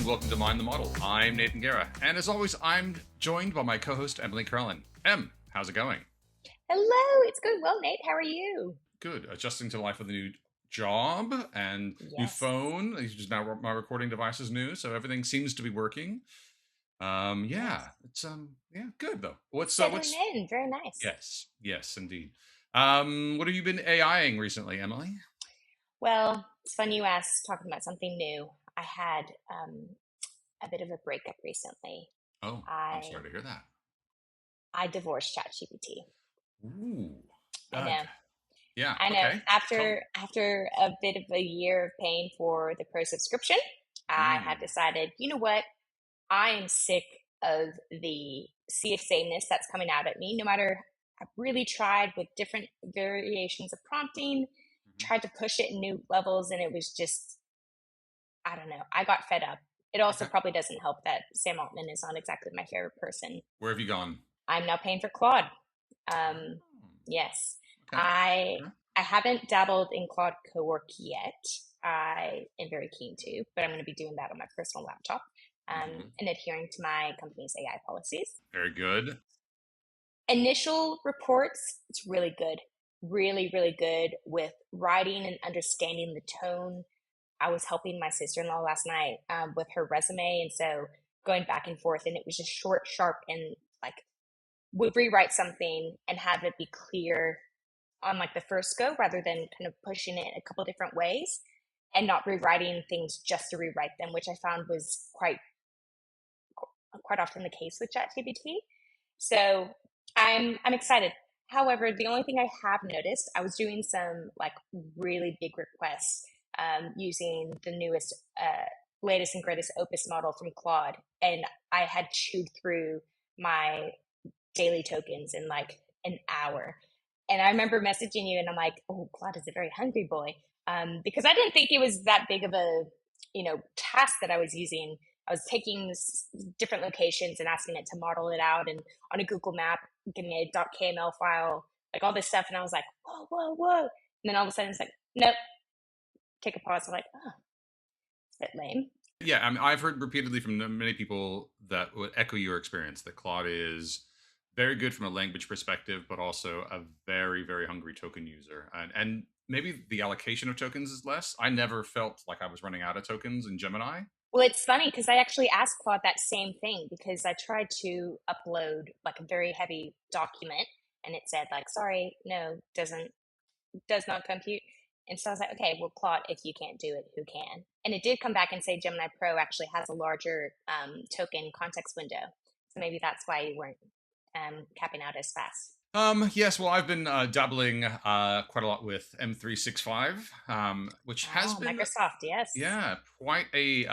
and welcome to Mind the Model. I'm Nathan Guerra, and as always, I'm joined by my co-host, Emily Carlin. Em, how's it going? Hello, it's going well, Nate. How are you? Good. Adjusting to life with a new job and new phone. Which is now my recording device is new, so everything seems to be working. It's good though. What's settling in? Very nice. Yes, indeed. What have you been AIing recently, Emily? Well, it's funny you asked, talking about something new. I had a bit of a breakup recently. Oh, I'm sorry to hear that. I divorced ChatGPT. Ooh. I know. Yeah. I know. Okay. After a bit of a year of paying for the pro subscription, I had decided, you know what? I am sick of the sea of sameness that's coming out at me. No matter, I've really tried with different variations of prompting, tried to push it in new levels, and it was just, I don't know. I got fed up. It also probably doesn't help that Sam Altman is not exactly my favorite person. Where have you gone? I'm now paying for Claude. Yes. Okay. I haven't dabbled in Claude Cowork yet. I am very keen to, but I'm going to be doing that on my personal laptop and adhering to my company's AI policies. Very good. Initial reports, it's really good. Really, really good with writing and understanding the tone. I was helping my sister-in-law last night with her resume, and so going back and forth, and it was just short, sharp, and like would rewrite something and have it be clear on like the first go rather than kind of pushing it a couple different ways and not rewriting things just to rewrite them, which I found was quite often the case with ChatGPT. So I'm excited. However, the only thing I have noticed, I was doing some like really big requests using the newest, latest and greatest Opus model from Claude, and I had chewed through my daily tokens in like an hour. And I remember messaging you, and I'm like, "Oh, Claude is a very hungry boy," because I didn't think it was that big of a, task that I was using. I was taking different locations and asking it to model it out, and on a Google map, give me a .kml file, like all this stuff, and I was like, whoa, and then all of a sudden it's like, nope. Take a pause. I'm like, oh, it's a bit lame. Yeah, I mean, I've heard repeatedly from many people that would echo your experience that Claude is very good from a language perspective, but also a very, very hungry token user. And maybe the allocation of tokens is less. I never felt like I was running out of tokens in Gemini. Well, it's funny because I actually asked Claude that same thing because I tried to upload like a very heavy document and it said like, sorry, no, does not compute. And so I was like, okay, well, Claude, if you can't do it, who can? And it did come back and say Gemini Pro actually has a larger token context window. So maybe that's why you weren't capping out as fast. Yes, well, I've been dabbling quite a lot with M365, which has been Microsoft, yes. Yeah, quite a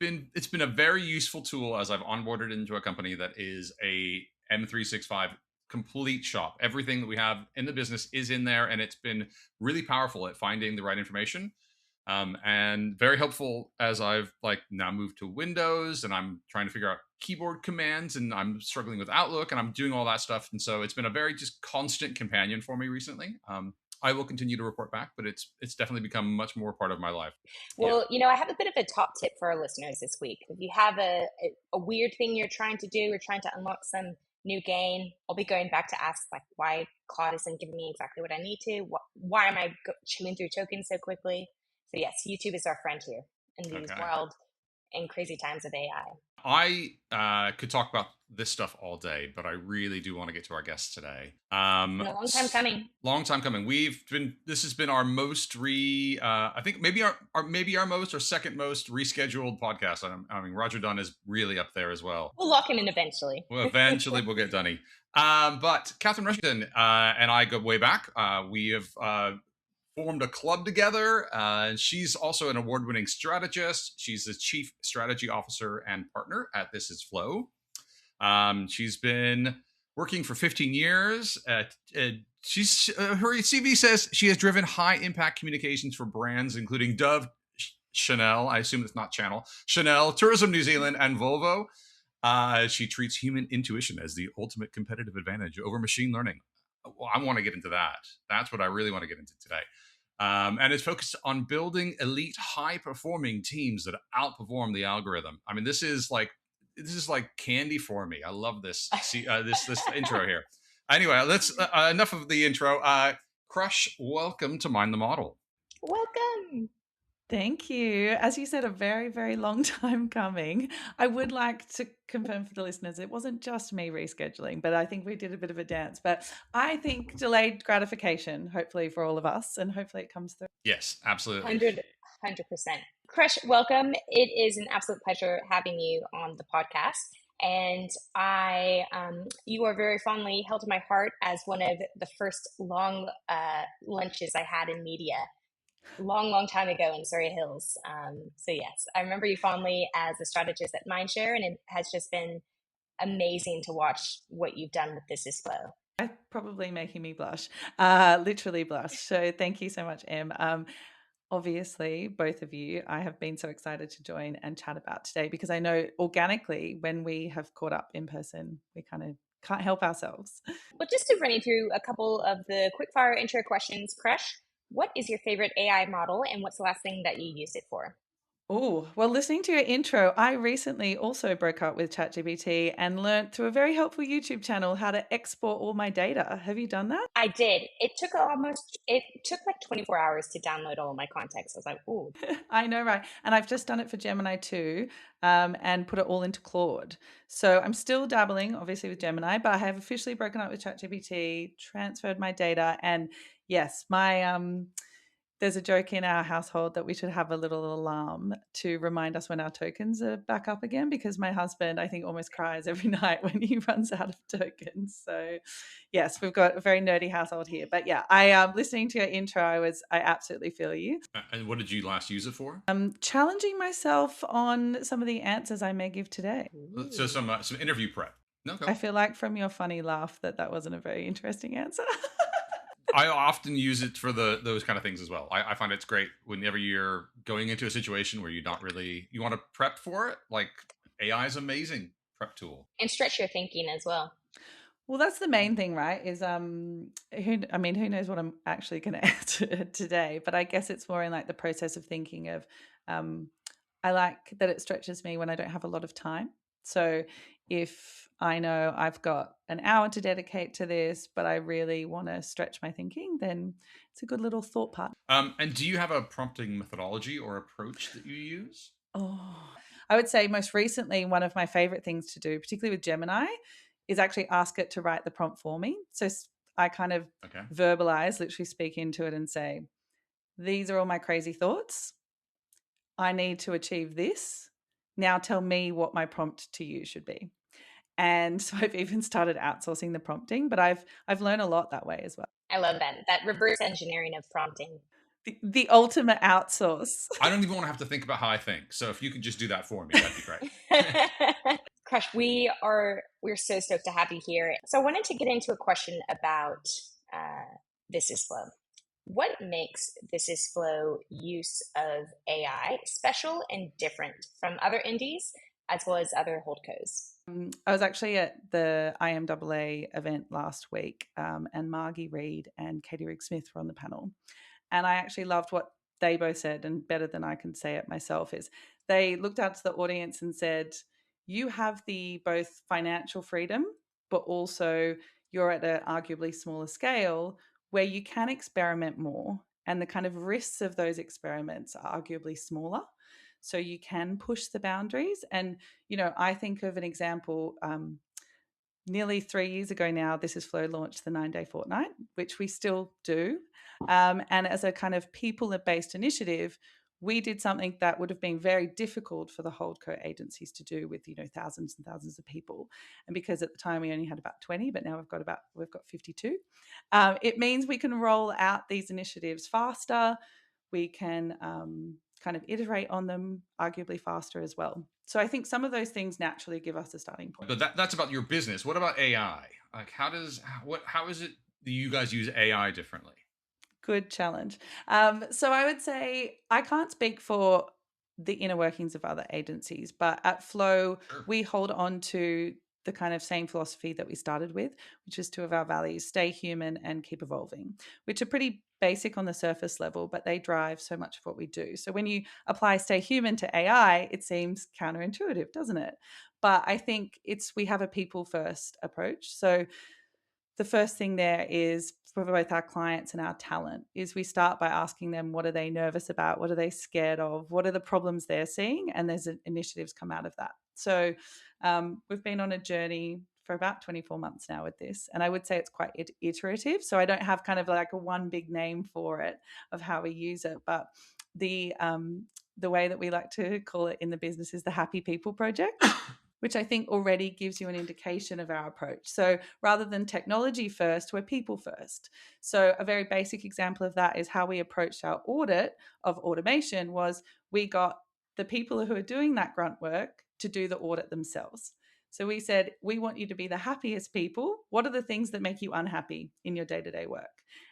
it's been a very useful tool as I've onboarded into a company that is a M365 complete shop. Everything that we have in the business is in there, and it's been really powerful at finding the right information. And very helpful as I've now moved to Windows and I'm trying to figure out keyboard commands and I'm struggling with Outlook and I'm doing all that stuff. And so it's been a very just constant companion for me recently. I will continue to report back, but it's definitely become much more part of my life. Well, I have a bit of a top tip for our listeners this week. If you have a weird thing you're trying to do or trying to unlock some new gain, I'll be going back to ask why Claude isn't giving me exactly what I need to. Why am I chewing through tokens so quickly? So yes, YouTube is our friend here in these wild and crazy times of AI. I could talk about this stuff all day, but I really do want to get to our guest today. It's been a long time coming. Long time coming. This has been our most I think maybe our most or second most rescheduled podcast. I mean, Roger Dunn is really up there as well. We'll lock him in eventually. Well, eventually we'll get Dunny. But Catherine Rushton and I go way back. We have formed a club together. She's also an award-winning strategist. She's the chief strategy officer and partner at Vysis Flow. She's been working for 15 years. Her CV says she has driven high-impact communications for brands including Dove, Chanel, I assume it's not Channel, Chanel, Tourism New Zealand, and Volvo. She treats human intuition as the ultimate competitive advantage over machine learning. Well, I want to get into that. That's what I really want to get into today. And it's focused on building elite, high-performing teams that outperform the algorithm. I mean, this is like candy for me. I love this. See, this intro here. Anyway, let's enough of the intro. Crush, welcome to Mind the Model. Welcome. Thank you. As you said, a very, very long time coming. I would like to confirm for the listeners, it wasn't just me rescheduling, but I think we did a bit of a dance. But I think delayed gratification, hopefully for all of us, and hopefully it comes through. Yes, absolutely. 100%. Crush, welcome. It is an absolute pleasure having you on the podcast. And you are very fondly held to my heart as one of the first long lunches I had in media, long time ago in Surrey Hills. So yes, I remember you fondly as a strategist at Mindshare, and it has just been amazing to watch what you've done with This Is Flow. Probably making me blush, literally blush. So thank you so much, Em. Obviously, both of you, I have been so excited to join and chat about today because I know organically when we have caught up in person, we kind of can't help ourselves. Well, just to run you through a couple of the quickfire intro questions, Crush, what is your favorite AI model and what's the last thing that you used it for? Oh, well, listening to your intro, I recently also broke up with ChatGPT and learned through a very helpful YouTube channel how to export all my data. Have you done that? I did. It took like 24 hours to download all of my context. I was like, ooh. I know, right? And I've just done it for Gemini too, and put it all into Claude. So I'm still dabbling, obviously, with Gemini, but I have officially broken up with ChatGPT, transferred my data, and yes, my there's a joke in our household that we should have a little alarm to remind us when our tokens are back up again, because my husband, I think, almost cries every night when he runs out of tokens. So, yes, we've got a very nerdy household here. But yeah, I listening to your intro, I absolutely feel you. And what did you last use it for? Challenging myself on some of the answers I may give today. So some interview prep. No, go. I feel like from your funny laugh that wasn't a very interesting answer. I often use it for those kind of things as well. I find it's great whenever you're going into a situation where you want to prep for it. Like AI is amazing prep tool. And stretch your thinking as well. Well, that's the main thing, right? Is who knows what I'm actually going to answer today? But I guess it's more in like the process of thinking of. I like that it stretches me when I don't have a lot of time. So if I know I've got an hour to dedicate to this, but I really want to stretch my thinking, then it's a good little thought part. And do you have a prompting methodology or approach that you use? Oh, I would say most recently, one of my favorite things to do, particularly with Gemini, is actually ask it to write the prompt for me. So I kind of verbalize, literally speak into it and say, these are all my crazy thoughts. I need to achieve this. Now tell me what my prompt to you should be. And so I've even started outsourcing the prompting, but I've learned a lot that way as well. I love that reverse engineering of prompting. The ultimate outsource. I don't even want to have to think about how I think. So if you could just do that for me, that'd be great. Crush, we're so stoked to have you here. So I wanted to get into a question about This Is Flow. What makes This Is Flow use of AI special and different from other indies as well as other holdcos? I was actually at the IMAA event last week, and Margie Reed and Katie Rigg-Smith were on the panel. And I actually loved what they both said, and better than I can say it myself, is they looked out to the audience and said, you have the both financial freedom, but also you're at an arguably smaller scale where you can experiment more. And the kind of risks of those experiments are arguably smaller. So you can push the boundaries. And, I think of an example, nearly 3 years ago now, This Is Flow launched the 9-day fortnight, which we still do. And as a kind of people-based initiative, we did something that would have been very difficult for the holdco agencies to do with, thousands and thousands of people. And because at the time we only had about 20, but now we've got 52. It means we can roll out these initiatives faster. We can kind of iterate on them arguably faster as well. So I think some of those things naturally give us a starting point. But that's about your business. What about AI? Like how is it that you guys use AI differently? Good challenge. So I would say I can't speak for the inner workings of other agencies, but at Flow, we hold on to the kind of same philosophy that we started with, which is two of our values: stay human and keep evolving, which are pretty basic on the surface level, but they drive so much of what we do. So when you apply stay human to AI, it seems counterintuitive, doesn't it? But I think we have a people first approach. So the first thing there is for both our clients and our talent is we start by asking them, what are they nervous about? What are they scared of? What are the problems they're seeing? And there's initiatives come out of that. So we've been on a journey for about 24 months now with this. And I would say it's quite iterative. So I don't have kind of like a one big name for it of how we use it. But the way that we like to call it in the business is the Happy People Project, which I think already gives you an indication of our approach. So rather than technology first, we're people first. So a very basic example of that is how we approached our audit of automation was we got the people who are doing that grunt work to do the audit themselves. So we said, we want you to be the happiest people. What are the things that make you unhappy in your day-to-day work?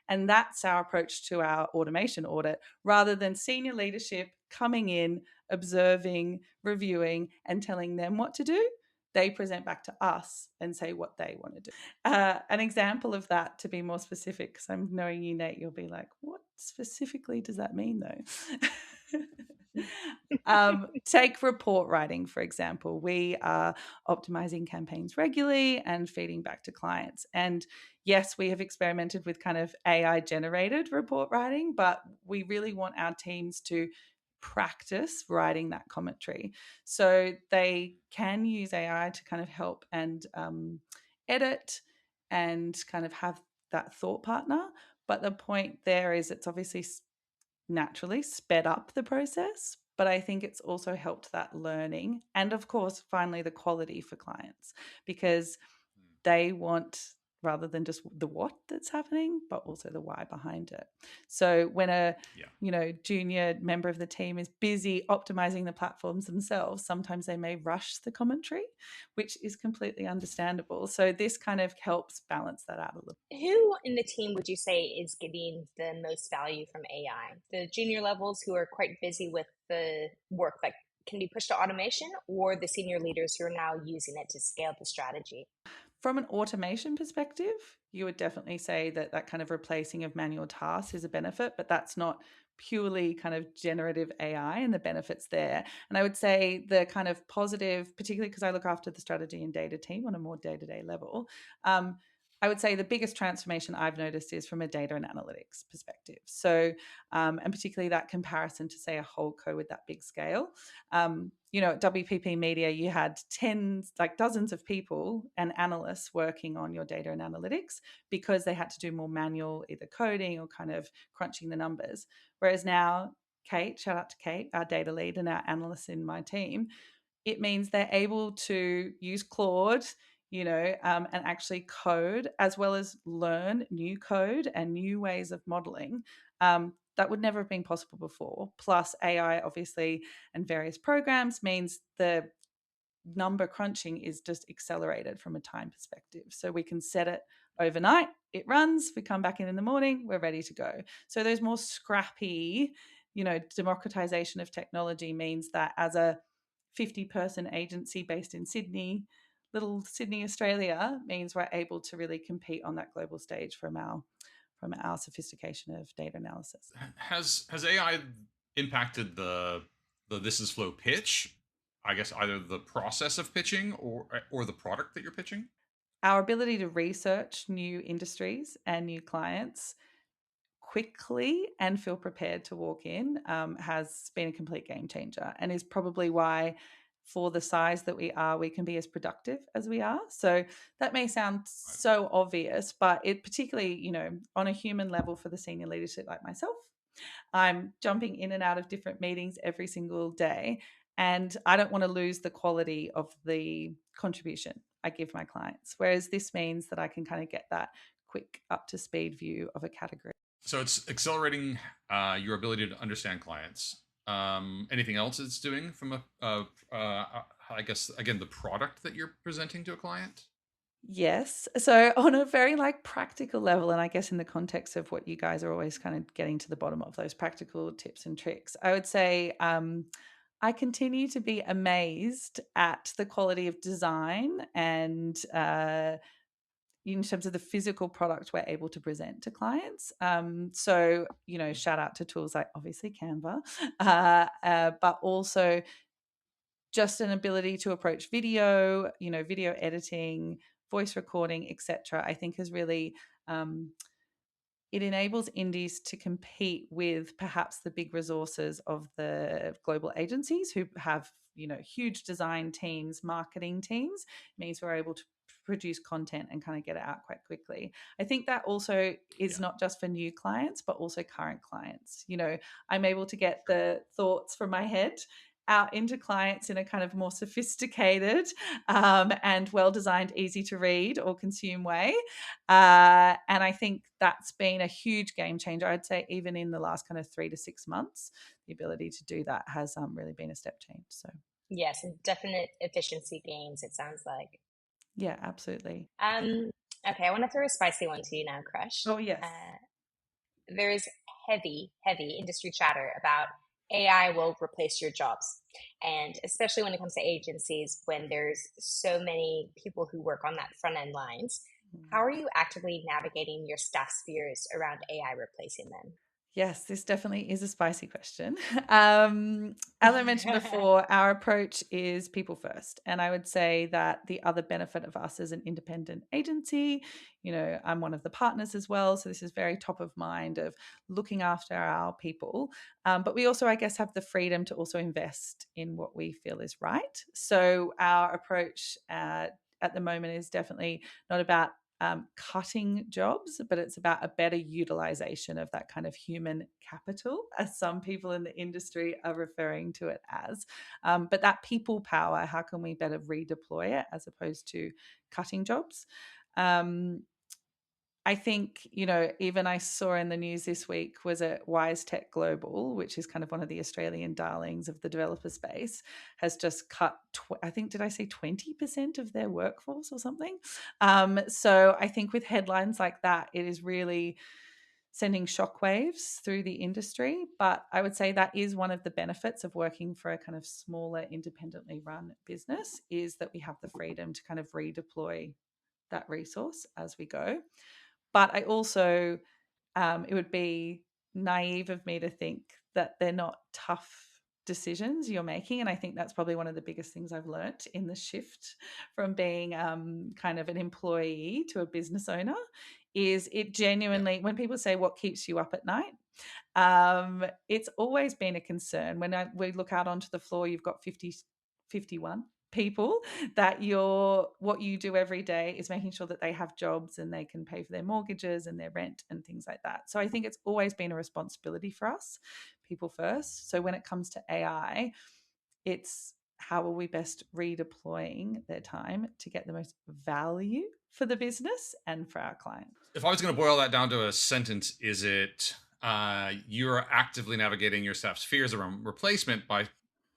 And that's our approach to our automation audit, rather than senior leadership coming in, observing, reviewing, and telling them what to do. They present back to us and say what they want to do. An example of that, to be more specific, because I'm knowing you, Nate, you'll be like, what specifically does that mean, though? Take report writing, for example. We are optimizing campaigns regularly and feeding back to clients. And yes, we have experimented with kind of AI generated report writing, but we really want our teams to practice writing that commentary. So they can use AI to kind of help and edit and kind of have that thought partner. But the point there is it's obviously naturally sped up the process, but I think it's also helped that learning. And of course, finally, the quality for clients, because they want, rather than just the what that's happening, but also the why behind it. So when a junior member of the team is busy optimizing the platforms themselves, sometimes they may rush the commentary, which is completely understandable. So this kind of helps balance that out a little. Who in the team would you say is getting the most value from AI? The junior levels who are quite busy with the work that can be pushed to automation, or the senior leaders who are now using it to scale the strategy? From an automation perspective, you would definitely say that that kind of replacing of manual tasks is a benefit, but that's not purely kind of generative AI and the benefits there. And I would say the kind of positive, particularly because I look after the strategy and data team on a more day-to-day level, I would say the biggest transformation I've noticed is from a data and analytics perspective. So, and particularly that comparison to, say, a holdco with that big scale. At WPP Media, you had dozens of people and analysts working on your data and analytics because they had to do more manual, either coding or kind of crunching the numbers. Whereas now, Kate, shout out to Kate, our data lead and our analysts in my team, it means they're able to use Claude, and actually code, as well as learn new code and new ways of modeling. That would never have been possible before. Plus AI, obviously, and various programs means the number crunching is just accelerated from a time perspective. So we can set it overnight, it runs, we come back in the morning, we're ready to go. So those more scrappy, democratization of technology means that as a 50-person agency based in Sydney, little Sydney, Australia, means we're able to really compete on that global stage from our sophistication of data analysis. Has AI impacted the Vysis Flow pitch? I guess either the process of pitching or the product that you're pitching? Our ability to research new industries and new clients quickly and feel prepared to walk in has been a complete game changer, and is probably why, for the size that we are, we can be as productive as we are. So that may sound so obvious, but it particularly, on a human level, for the senior leadership like myself, I'm jumping in and out of different meetings every single day, and I don't want to lose the quality of the contribution I give my clients. Whereas this means that I can kind of get that quick up to speed view of a category. So it's accelerating your ability to understand clients. Anything else it's doing from I guess, again, the product that you're presenting to a client? Yes. So on a very practical level, and I guess in the context of what you guys are always kind of getting to the bottom of, those practical tips and tricks, I would say I continue to be amazed at the quality of design and in terms of the physical product we're able to present to clients. So, shout out to tools like obviously Canva, but also just an ability to approach video, video editing, voice recording, etc. I think is really it enables indies to compete with perhaps the big resources of the global agencies who have huge design teams, marketing teams. It means we're able to produce content and kind of get it out quite quickly. I think that also is not just for new clients but also current clients. I'm able to get the thoughts from my head out into clients in a kind of more sophisticated and well-designed, easy to read or consume way. And I think that's been a huge game changer. I'd say even in the last kind of 3 to 6 months, the ability to do that has really been a step change. So Yes, and definite efficiency gains, it sounds like. yeah, absolutely. Okay, I want to throw a spicy one to you now, Crush. Oh, yes. There's heavy industry chatter about AI will replace your jobs. And especially when it comes to agencies, when there's so many people who work on that front end lines, how are you actively navigating your staff spheres around AI replacing them? Yes, this definitely is a spicy question. As I mentioned before, our approach is people first. And I would say that the other benefit of us as an independent agency, I'm one of the partners as well. So this is very top of mind of looking after our people. But we also, I guess, have the freedom to also invest in what we feel is right. So our approach at the moment is definitely not about cutting jobs, but it's about a better utilization of that kind of human capital, as some people in the industry are referring to it as. But that people power, how can we better redeploy it as opposed to cutting jobs? I think, even I saw in the news this week was at Wise Tech Global, which is kind of one of the Australian darlings of the developer space, has just cut, I think, did I say 20% of their workforce or something? So I think with headlines like that, it is really sending shockwaves through the industry. But I would say that is one of the benefits of working for a kind of smaller, independently run business, is that we have the freedom to kind of redeploy that resource as we go. But I also, it would be naive of me to think that they're not tough decisions you're making. And I think that's probably one of the biggest things I've learnt in the shift from being kind of an employee to a business owner is it genuinely, when people say what keeps you up at night, it's always been a concern. When we look out onto the floor, you've got 51 people that what you do every day is making sure that they have jobs and they can pay for their mortgages and their rent and things like that. So I think it's always been a responsibility for us, people first. So when it comes to AI, it's how are we best redeploying their time to get the most value for the business and for our clients? If I was going to boil that down to a sentence, is it you're actively navigating your staff's fears around replacement by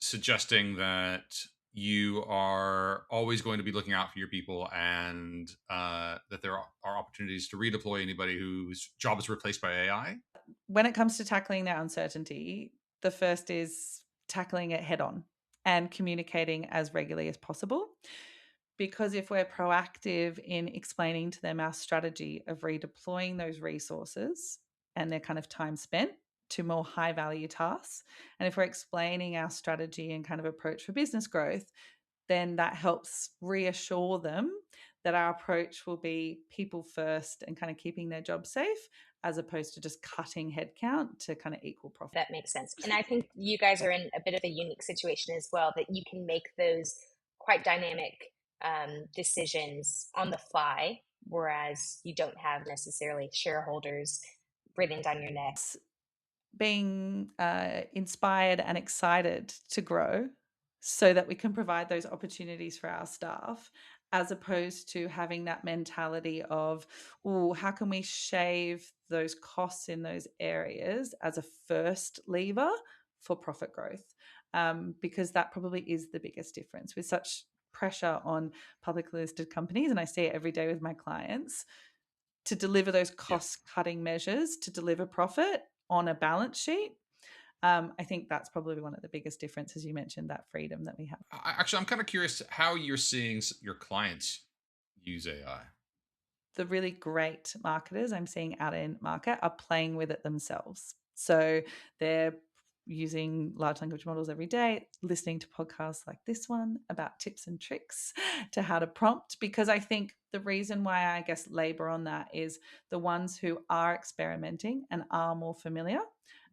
suggesting that you are always going to be looking out for your people and that there are opportunities to redeploy anybody whose job is replaced by AI? When it comes to tackling that uncertainty, the first is tackling it head on and communicating as regularly as possible. Because if we're proactive in explaining to them our strategy of redeploying those resources and their kind of time spent to more high value tasks, and if we're explaining our strategy and kind of approach for business growth, then that helps reassure them that our approach will be people first and kind of keeping their job safe as opposed to just cutting headcount to kind of equal profit. That makes sense. And I think you guys are in a bit of a unique situation as well, that you can make those quite dynamic decisions on the fly, whereas you don't have necessarily shareholders breathing down your neck. Being inspired and excited to grow so that we can provide those opportunities for our staff, as opposed to having that mentality of, oh, how can we shave those costs in those areas as a first lever for profit growth? Because that probably is the biggest difference with such pressure on publicly listed companies. And I see it every day with my clients to deliver those cost cutting measures to deliver profit on a balance sheet. I think that's probably one of the biggest differences. You mentioned that freedom that we have. Actually, I'm kind of curious how you're seeing your clients use AI. The really great marketers I'm seeing out in market are playing with it themselves. So they're using large language models every day, listening to podcasts like this one about tips and tricks to how to prompt. Because I think the reason why I guess labor on that is the ones who are experimenting and are more familiar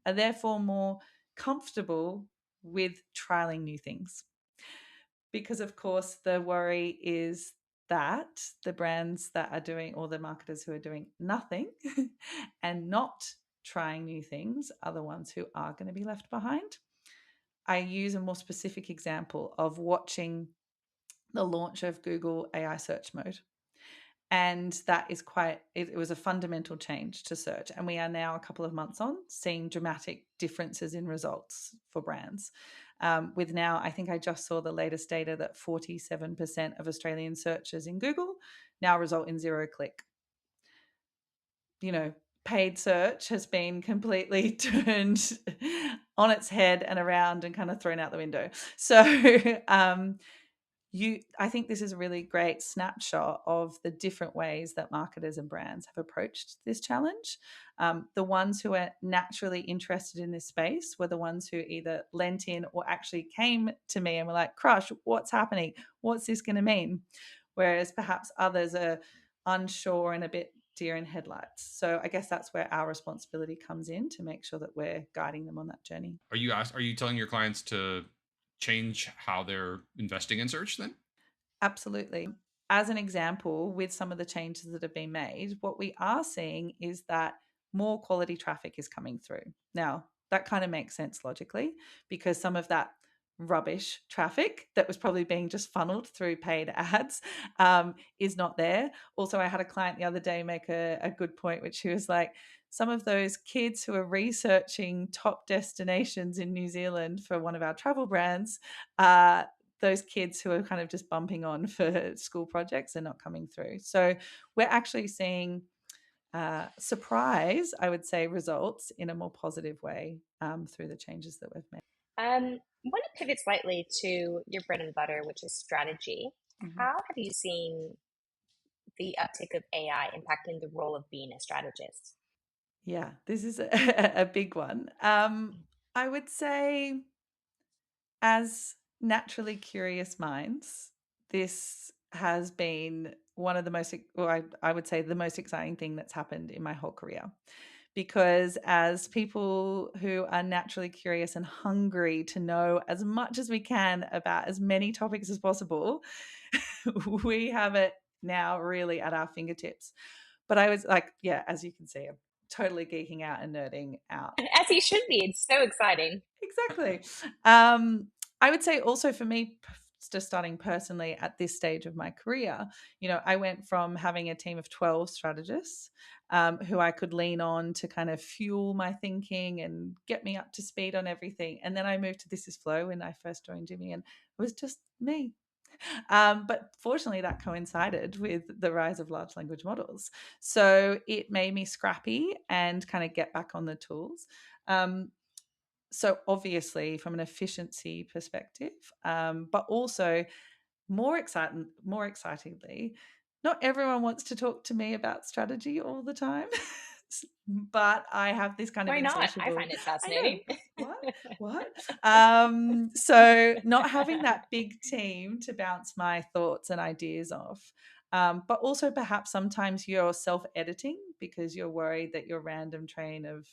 are therefore more comfortable with trialing new things. Because of course the worry is that the brands that are doing, or the marketers who are doing nothing and not trying new things, are the ones who are going to be left behind. I use a more specific example of watching the launch of Google AI search mode. And that is it was a fundamental change to search. And we are now a couple of months on seeing dramatic differences in results for brands. With now, I think I just saw the latest data that 47% of Australian searches in Google now result in 0 click. Paid search has been completely turned on its head and around and kind of thrown out the window. So I think this is a really great snapshot of the different ways that marketers and brands have approached this challenge. The ones who are naturally interested in this space were the ones who either lent in or actually came to me and were like, Crush, what's happening? What's this going to mean? Whereas perhaps others are unsure and a bit deer in headlights. So I guess that's where our responsibility comes in, to make sure that we're guiding them on that journey. Are you telling your clients to change how they're investing in search then? Absolutely. As an example, with some of the changes that have been made, what we are seeing is that more quality traffic is coming through. Now, that kind of makes sense logically, because some of that rubbish traffic that was probably being just funneled through paid ads is not there. Also, I had a client the other day make a good point, which she was like, some of those kids who are researching top destinations in New Zealand for one of our travel brands, those kids who are kind of just bumping on for school projects are not coming through. So we're actually seeing surprise, I would say, results in a more positive way through the changes that we've made. I want to pivot slightly to your bread and butter, which is strategy. Mm-hmm. How have you seen the uptick of AI impacting the role of being a strategist? Yeah, this is a big one. I would say, as naturally curious minds, this has been one of the most, or I would say the most exciting thing that's happened in my whole career. Because as people who are naturally curious and hungry to know as much as we can about as many topics as possible, we have it now really at our fingertips. But I was like, yeah, as you can see, I'm totally geeking out and nerding out. As he should be. It's so exciting. Exactly. I would say also for me, just starting personally at this stage of my career, I went from having a team of 12 strategists who I could lean on to kind of fuel my thinking and get me up to speed on everything. And then I moved to Vysis Flow when I first joined Jimmy, and it was just me. But fortunately, that coincided with the rise of large language models. So it made me scrappy and kind of get back on the tools. So obviously from an efficiency perspective, but also more excitingly, not everyone wants to talk to me about strategy all the time. But I have this kind of Why not? I insatiable, find it I know, fascinating. what? So not having that big team to bounce my thoughts and ideas off. But also perhaps sometimes you're self-editing because you're worried that your random train of,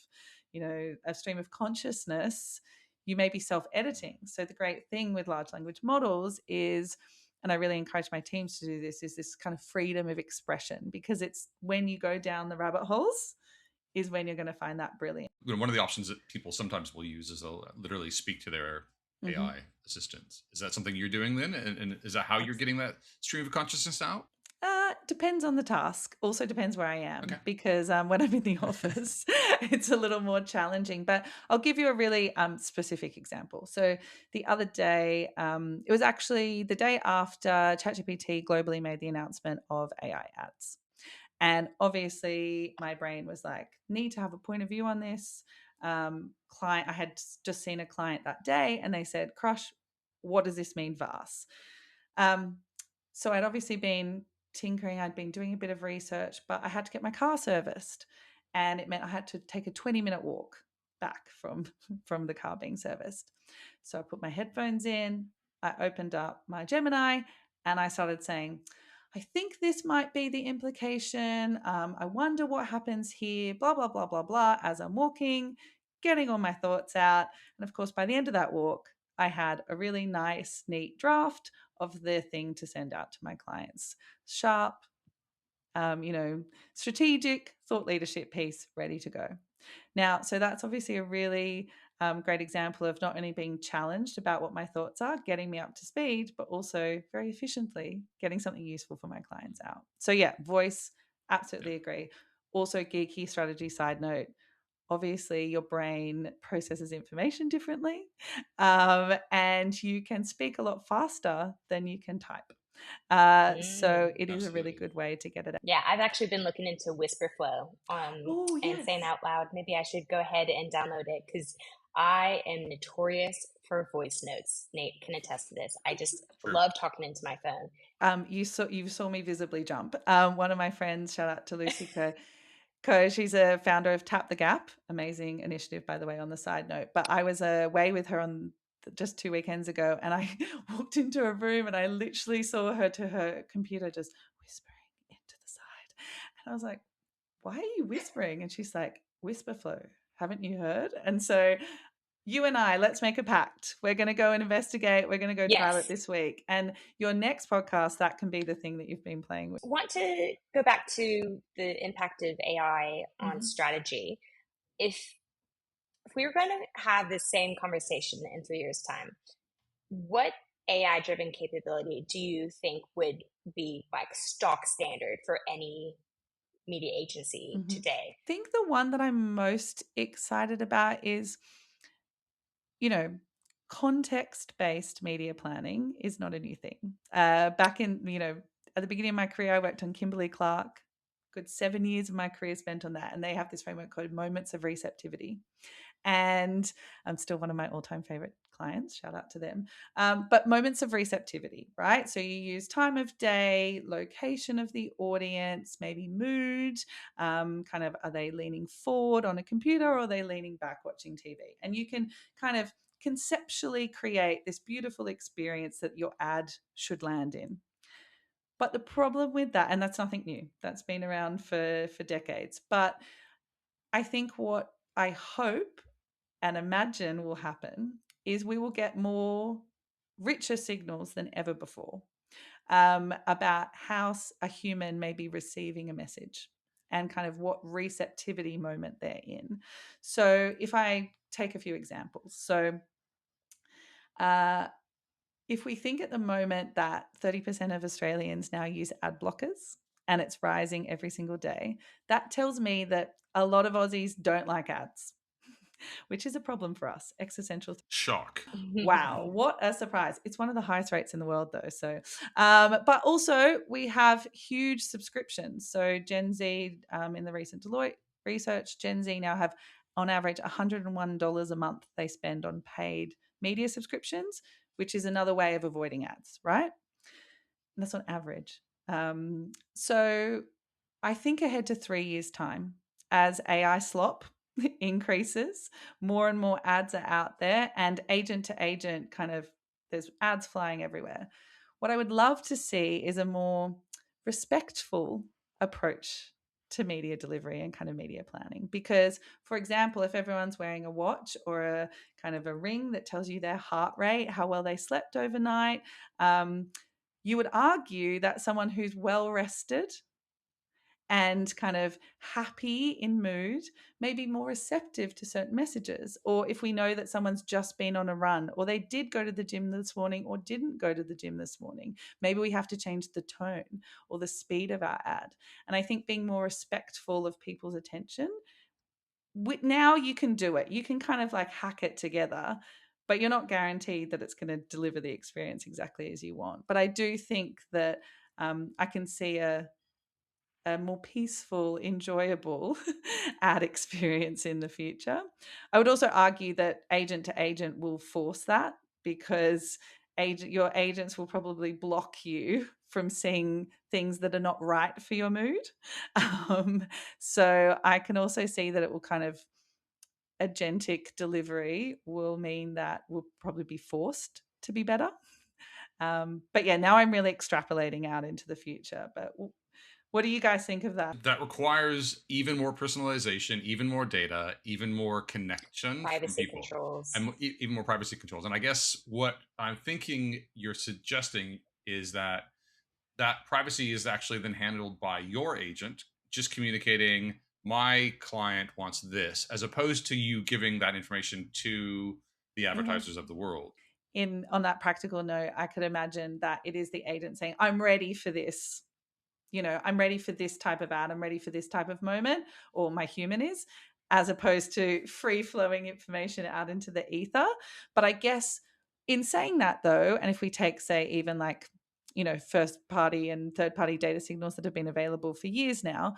a stream of consciousness, you may be self-editing. So the great thing with large language models is, and I really encourage my teams to do this, is this kind of freedom of expression, because it's when you go down the rabbit holes is when you're going to find that brilliant. One of the options that people sometimes will use is they'll literally speak to their AI assistants. Is that something you're doing then? And is that how you're getting that stream of consciousness out? Depends on the task. Also depends where I am, Okay. because when I'm in the office, it's a little more challenging. But I'll give you a really specific example. So the other day, it was actually the day after ChatGPT globally made the announcement of AI ads. And obviously my brain was like, need to have a point of view on this. client. I had just seen a client that day, and they said, "Crush, what does this mean, Vas?" So I'd obviously been tinkering. I'd been doing a bit of research, but I had to get my car serviced, and it meant I had to take a 20-minute walk back from the car being serviced. So I put my headphones in, I opened up my Gemini, and I started saying, "I think this might be the implication. I wonder what happens here, blah, blah, blah, blah, blah," as I'm walking, getting all my thoughts out. And of course, by the end of that walk, I had a really nice, neat draft of the thing to send out to my clients. Sharp, strategic thought leadership piece ready to go. Now, so that's obviously a really great example of not only being challenged about what my thoughts are, getting me up to speed, but also very efficiently getting something useful for my clients out. So yeah, voice, absolutely agree. Also, geeky strategy side note, obviously your brain processes information differently, and you can speak a lot faster than you can type. So it is a really good way to get it out. Yeah, I've actually been looking into Whisper Flow Oh, and yes. saying out loud, maybe I should go ahead and download it because I am notorious for voice notes. Nate can attest to this. I just love talking into my phone. You saw me visibly jump. One of my friends, shout out to Lucy Co. She's a founder of Tap the Gap, amazing initiative, by the way, on the side note. But I was away with her on just 2 weekends ago, and I walked into a room and I literally saw her to her computer just whispering into the side. And I was like, "Why are you whispering?" And she's like, "Whisper Flow. Haven't you heard?" And so you and I, let's make a pact. We're going to go and investigate. We're going to go trial it this week. And your next podcast, that can be the thing that you've been playing with. I want to go back to the impact of AI on strategy. If we were going to have the same conversation in 3 years' time, what AI driven capability do you think would be like stock standard for any media agency today? I think the one that I'm most excited about is, context-based media planning is not a new thing. Back in, at the beginning of my career, I worked on Kimberly-Clark. Good 7 years of my career spent on that. And they have this framework called Moments of Receptivity. And I'm still one of my all-time favorite clients. Shout out to them. But moments of receptivity, right? So you use time of day, location of the audience, maybe mood, kind of are they leaning forward on a computer or are they leaning back watching TV? And you can kind of conceptually create this beautiful experience that your ad should land in. But the problem with that, and that's nothing new, that's been around for decades. But I think what I hope and imagine will happen is we will get more richer signals than ever before about how a human may be receiving a message and kind of what receptivity moment they're in. So if I take a few examples. So if we think at the moment that 30% of Australians now use ad blockers and it's rising every single day, that tells me that a lot of Aussies don't like ads, which is a problem for us. Existential. Shock. Wow, what a surprise. It's one of the highest rates in the world, though. So, but also we have huge subscriptions. So Gen Z, in the recent Deloitte research, Gen Z now have on average $101 a month they spend on paid media subscriptions, which is another way of avoiding ads, right? And that's on average. So I think ahead to 3 years' time, as AI slop increases, more and more ads are out there, and agent to agent kind of there's ads flying everywhere. What I would love to see is a more respectful approach to media delivery and kind of media planning. Because, for example, if everyone's wearing a watch or a kind of a ring that tells you their heart rate, how well they slept overnight, you would argue that someone who's well rested and kind of happy in mood may be more receptive to certain messages. Or if we know that someone's just been on a run or they did go to the gym this morning or didn't go to the gym this morning, maybe we have to change the tone or the speed of our ad. And I think being more respectful of people's attention, now you can do it. You can kind of like hack it together, but you're not guaranteed that it's going to deliver the experience exactly as you want. But I do think that I can see a a more peaceful, enjoyable ad experience in the future. I would also argue that agent to agent will force that, because your agents will probably block you from seeing things that are not right for your mood. So I can also see that it will kind of, agentic delivery will mean that we'll probably be forced to be better. But yeah, now I'm really extrapolating out into the future. But what do you guys think of that? That requires even more personalization, even more data, even more connection from Privacy people, controls. and even more privacy controls. And I guess what I'm thinking you're suggesting is that privacy is actually then handled by your agent, just communicating, my client wants this, as opposed to you giving that information to the Mhm. advertisers of the world. On that practical note, I could imagine that it is the agent saying, I'm ready for this. I'm ready for this type of ad, I'm ready for this type of moment, or my human is, as opposed to free flowing information out into the ether. But I guess in saying that, though, and if we take, say, even like, first party and third party data signals that have been available for years now,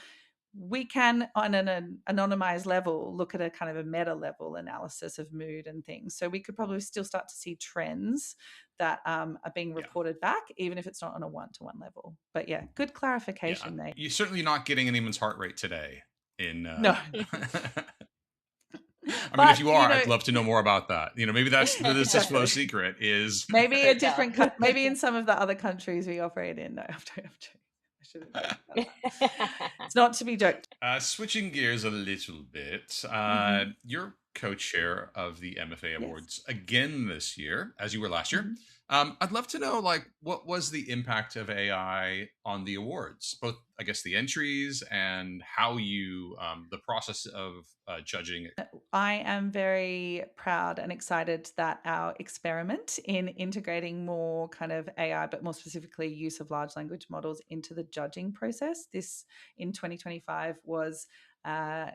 we can, on an anonymized level, look at a kind of a meta level analysis of mood and things. So we could probably still start to see trends that are being Yeah. reported back, even if it's not on a one-to-one level. But yeah, good clarification there. You're certainly not getting anyone's heart rate today in No, I mean, if but you are, I'd love to know more about that. Maybe that's the Vysis Flow exactly. secret is Maybe a Do different, tell. maybe in some of the other countries we operate in. No, I shouldn't joke about that. It's not to be joked. Switching gears a little bit. Mm-hmm. You're co-chair of the MFA Yes. Awards again this year, as you were last year. Mm-hmm. I'd love to know, what was the impact of AI on the awards? Both, I guess, the entries and how you, the process of judging. I am very proud and excited that our experiment in integrating more kind of AI, but more specifically use of large language models into the judging process, this in 2025 was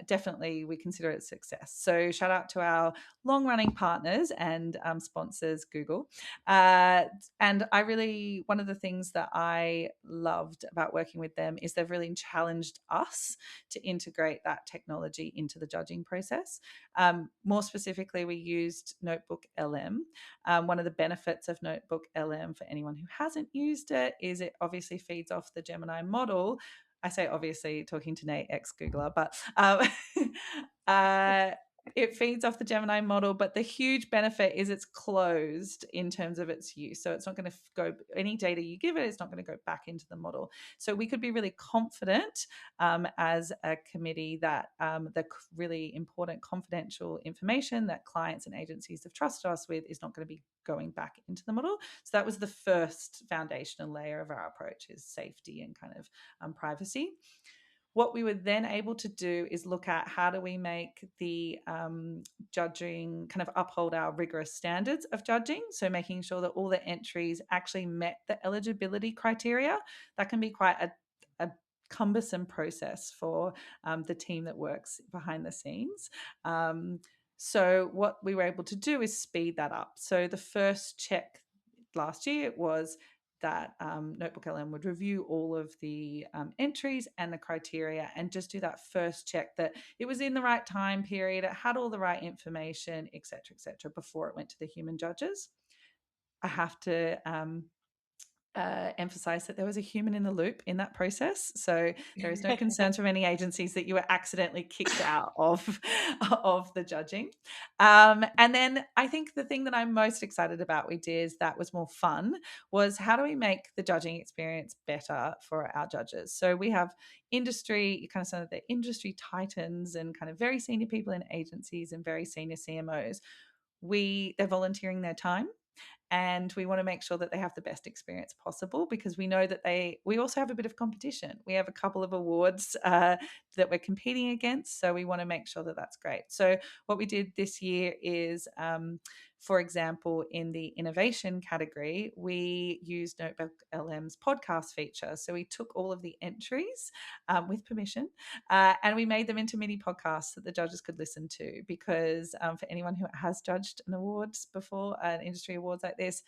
definitely, we consider it a success. So shout out to our long running partners and sponsors, Google. And one of the things that I loved about working with them is they've really challenged us to integrate that technology into the judging process. More specifically, we used Notebook LM. One of the benefits of Notebook LM, for anyone who hasn't used it, is it obviously feeds off the Gemini model. I say obviously, talking to Nate, ex-Googler, but it feeds off the Gemini model, but the huge benefit is it's closed in terms of its use. So it's not going to go, any data you give it, it's not going to go back into the model. So we could be really confident as a committee that the really important confidential information that clients and agencies have trusted us with is not going to be going back into the model. So that was the first foundational layer of our approach, is safety and kind of privacy. What we were then able to do is look at how do we make the judging kind of uphold our rigorous standards of judging. So making sure that all the entries actually met the eligibility criteria. That can be quite a cumbersome process for the team that works behind the scenes. So what we were able to do is speed that up. So the first check last year was that Notebook LM would review all of the entries and the criteria and just do that first check that it was in the right time period, it had all the right information, et cetera, before it went to the human judges. I have to emphasize that there was a human in the loop in that process. So there is no concerns from any agencies that you were accidentally kicked out of, of the judging. And then I think the thing that I'm most excited about we did that was more fun was how do we make the judging experience better for our judges? So we have industry, kind of some of the industry titans and kind of very senior people in agencies and very senior CMOs. They're volunteering their time, and we want to make sure that they have the best experience possible, because we know that we also have a bit of competition. We have a couple of awards that we're competing against, so we want to make sure that that's great. So what we did this year is, for example, in the innovation category, we used Notebook LM's podcast feature. So we took all of the entries with permission and we made them into mini podcasts that the judges could listen to, because for anyone who has judged an awards before, an industry awards like this,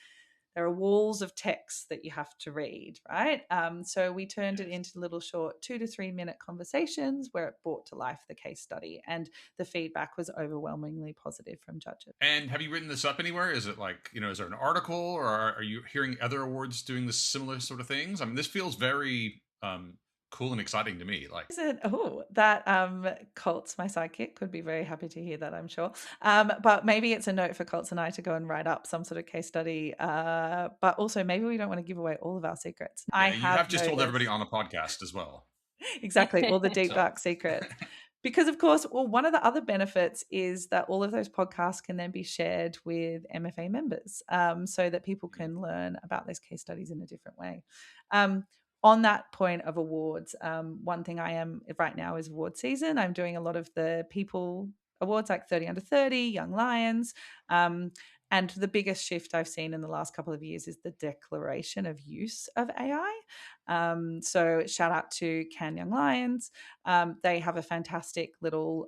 there are walls of text that you have to read, right? So we turned it into little short 2 to 3 minute conversations where it brought to life the case study, and the feedback was overwhelmingly positive from judges. And have you written this up anywhere? Is it like, is there an article, or are you hearing other awards doing this similar sort of things? I mean, this feels very cool and exciting to me. Like, Colt's my sidekick could be very happy to hear that, I'm sure. But maybe it's a note for Colt's and I to go and write up some sort of case study. But also maybe we don't want to give away all of our secrets. yeah, you have just told everybody on the podcast as well. Exactly, all the deep dark secrets. Because of course, well, one of the other benefits is that all of those podcasts can then be shared with MFA members, so that people can learn about those case studies in a different way. On that point of awards, one thing I am right now is award season. I'm doing a lot of the people awards like 30 under 30, Young Lions. And the biggest shift I've seen in the last couple of years is the declaration of use of AI. So shout out to Can Young Lions. They have a fantastic little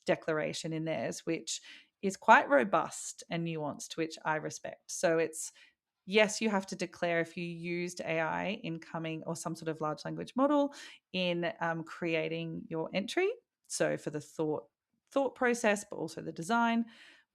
declaration in theirs, which is quite robust and nuanced, which I respect. So it's, yes, you have to declare if you used AI in coming, or some sort of large language model in creating your entry. So for the thought process, but also the design.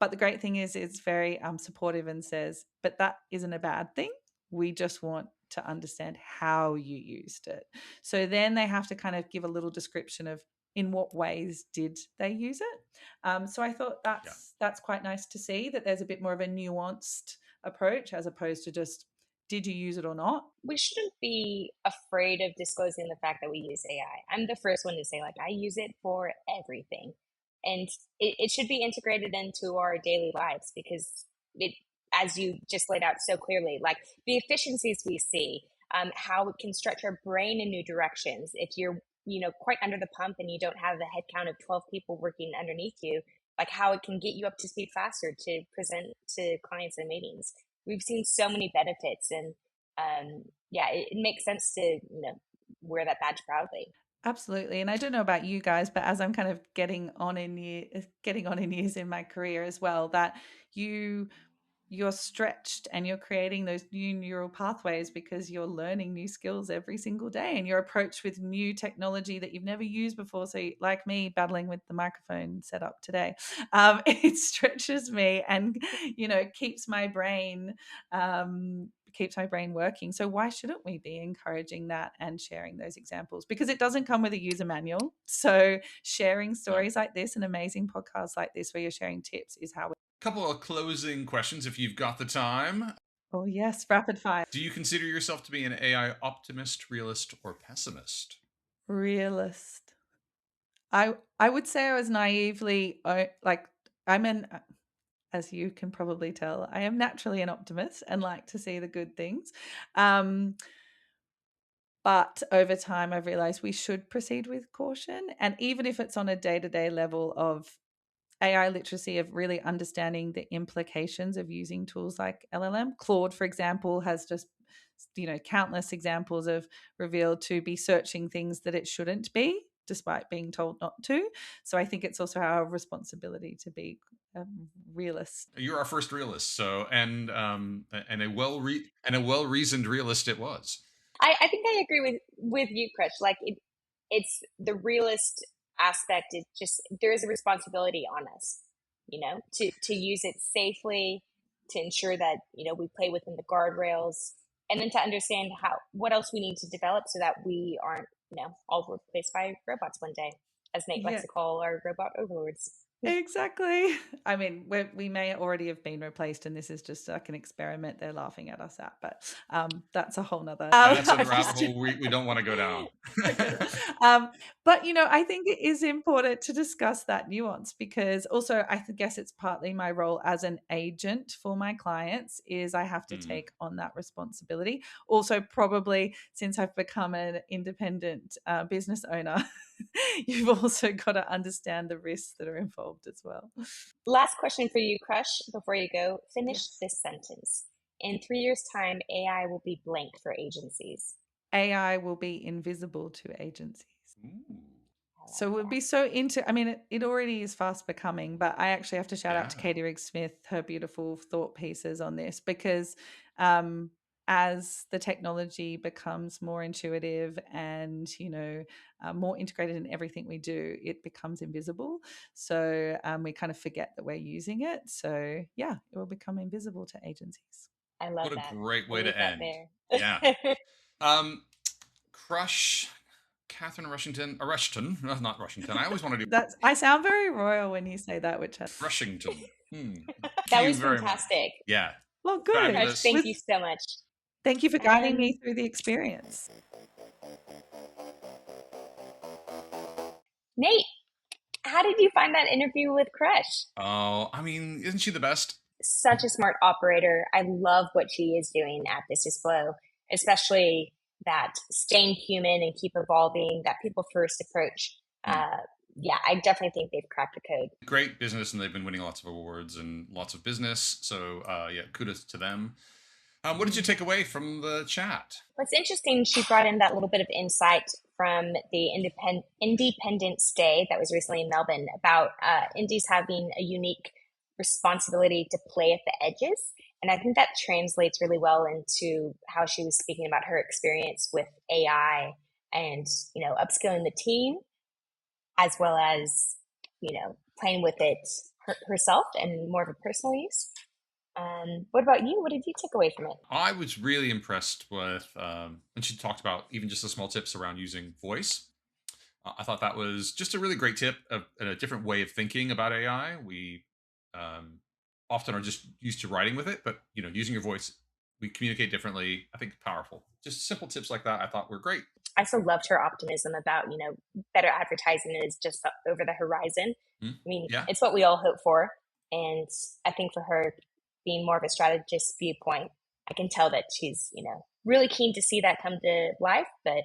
But the great thing is it's very supportive and says, but that isn't a bad thing. We just want to understand how you used it. So then they have to kind of give a little description of in what ways did they use it. So I thought that's quite nice to see that there's a bit more of a nuanced approach as opposed to just did you use it or not. We shouldn't be afraid of disclosing the fact that we use AI. I'm the first one to say, like, I use it for everything. And it should be integrated into our daily lives because it, as you just laid out so clearly, like the efficiencies we see, how it can stretch our brain in new directions. If you're, quite under the pump and you don't have a headcount of 12 people working underneath you, like how it can get you up to speed faster to present to clients and meetings. We've seen so many benefits, and yeah, it makes sense to wear that badge proudly. Absolutely. And I don't know about you guys, but as I'm kind of getting on in years in my career as well, that you're stretched and you're creating those new neural pathways because you're learning new skills every single day and you're approached with new technology that you've never used before. So like me battling with the microphone setup today, it stretches me and, keeps my brain working. So why shouldn't we be encouraging that and sharing those examples? Because it doesn't come with a user manual. So sharing stories like this and amazing podcasts like this where you're sharing tips is how. Couple of closing questions if you've got the time. Oh yes, rapid fire. Do you consider yourself to be an AI optimist, realist, or pessimist? Realist. I would say I was naively like I'm an as you can probably tell, I am naturally an optimist and like to see the good things. But over time, I've realized we should proceed with caution. And even if it's on a day-to-day level of AI literacy, of really understanding the implications of using tools like LLM. Claude, for example, has just countless examples of revealed to be searching things that it shouldn't be, despite being told not to. So I think it's also our responsibility to be a realist. You're our first realist, so and a well reasoned realist it was. I think I agree with you, Krish. Like it's the realist aspect. It just there is a responsibility on us, to use it safely, to ensure that we play within the guardrails, and then to understand what else we need to develop so that we aren't all replaced by robots one day, as Nate likes to call our robot overlords. Exactly. I mean, we may already have been replaced, and this is just like an experiment they're laughing at us at. But that's a whole nother. That's a rabbit hole we don't want to go down. But I think it is important to discuss that nuance because also I guess it's partly my role as an agent for my clients is I have to take on that responsibility. Also, probably since I've become an independent business owner, you've also got to understand the risks that are involved as well. Last question for you, Crush, before you go. Finish this sentence. In 3 years' time, AI will be blank for agencies. AI will be invisible to agencies. Ooh. So we'll be so into, I mean, it already is fast becoming, but I actually have to shout out to Yeah. Katie Riggs-Smith, her beautiful thought pieces on this, because as the technology becomes more intuitive and, more integrated in everything we do, it becomes invisible. So we kind of forget that we're using it. So yeah, it will become invisible to agencies. I love What a that. great way We'll to leave that end. Yeah. there. Crush Catherine Rushton, not Rushington. I always want to do I sound very royal when you say that, which Rushington. Thank That you was very much. fantastic. Yeah. well, good. Crush, Fabulous. thank you so much. Thank you for guiding me through the experience. Nate, how did you find that interview with Crush? Oh, I mean, isn't she the best? Such a smart operator. I love what she is doing at Vysis Flow, especially that staying human and keep evolving, that people first approach. Yeah, I definitely think they've cracked the code. Great business, and they've been winning lots of awards and lots of business. So, yeah, kudos to them. What did you take away from the chat? What's interesting, she brought in that little bit of insight from the Independence Day that was recently in Melbourne about indies having a unique responsibility to play at the edges. And I think that translates really well into how she was speaking about her experience with AI and, upskilling the team, as well as, playing with it herself and more of a personal use. What about you? What did you take away from it? I was really impressed with when she talked about even just the small tips around using voice. I thought that was just a really great tip of a different way of thinking about AI. We often are just used to writing with it, but using your voice, we communicate differently. I think powerful. Just simple tips like that I thought were great. I also loved her optimism about, better advertising is just over the horizon. I mean, Yeah. It's what we all hope for. And I think for her being more of a strategist viewpoint, I can tell that she's, really keen to see that come to life, but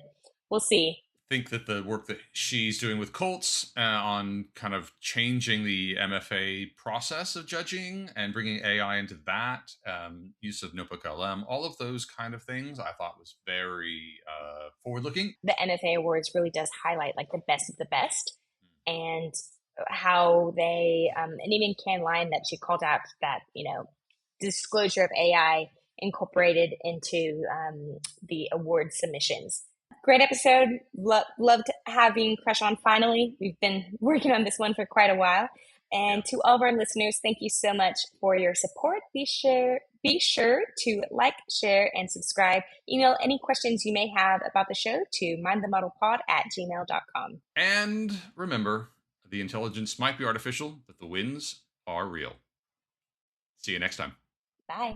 we'll see. I think that the work that she's doing with Colts on kind of changing the MFA process of judging and bringing AI into that, use of Notebook LM, all of those kind of things, I thought was very forward-looking. The MFA Awards really does highlight like the best of the best, and how they, and even Can Line that she called out that, disclosure of AI incorporated into the award submissions. Great episode. Loved having Crush on finally. We've been working on this one for quite a while. And to all of our listeners, thank you so much for your support. Be sure to like, share, and subscribe. Email any questions you may have about the show to mindthemodelpod@gmail.com. And remember, the intelligence might be artificial, but the wins are real. See you next time. Bye.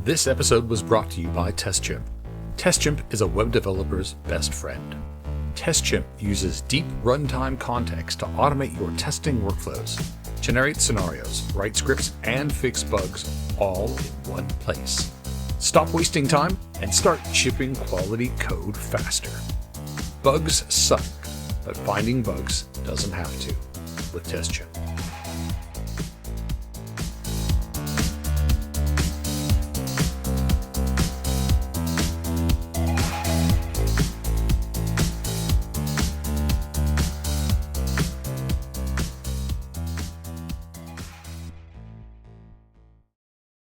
This episode was brought to you by TestChimp. TestChimp is a web developer's best friend. TestChimp uses deep runtime context to automate your testing workflows, generate scenarios, write scripts, and fix bugs all in one place. Stop wasting time and start shipping quality code faster. Bugs suck, but finding bugs doesn't have to with TestChimp.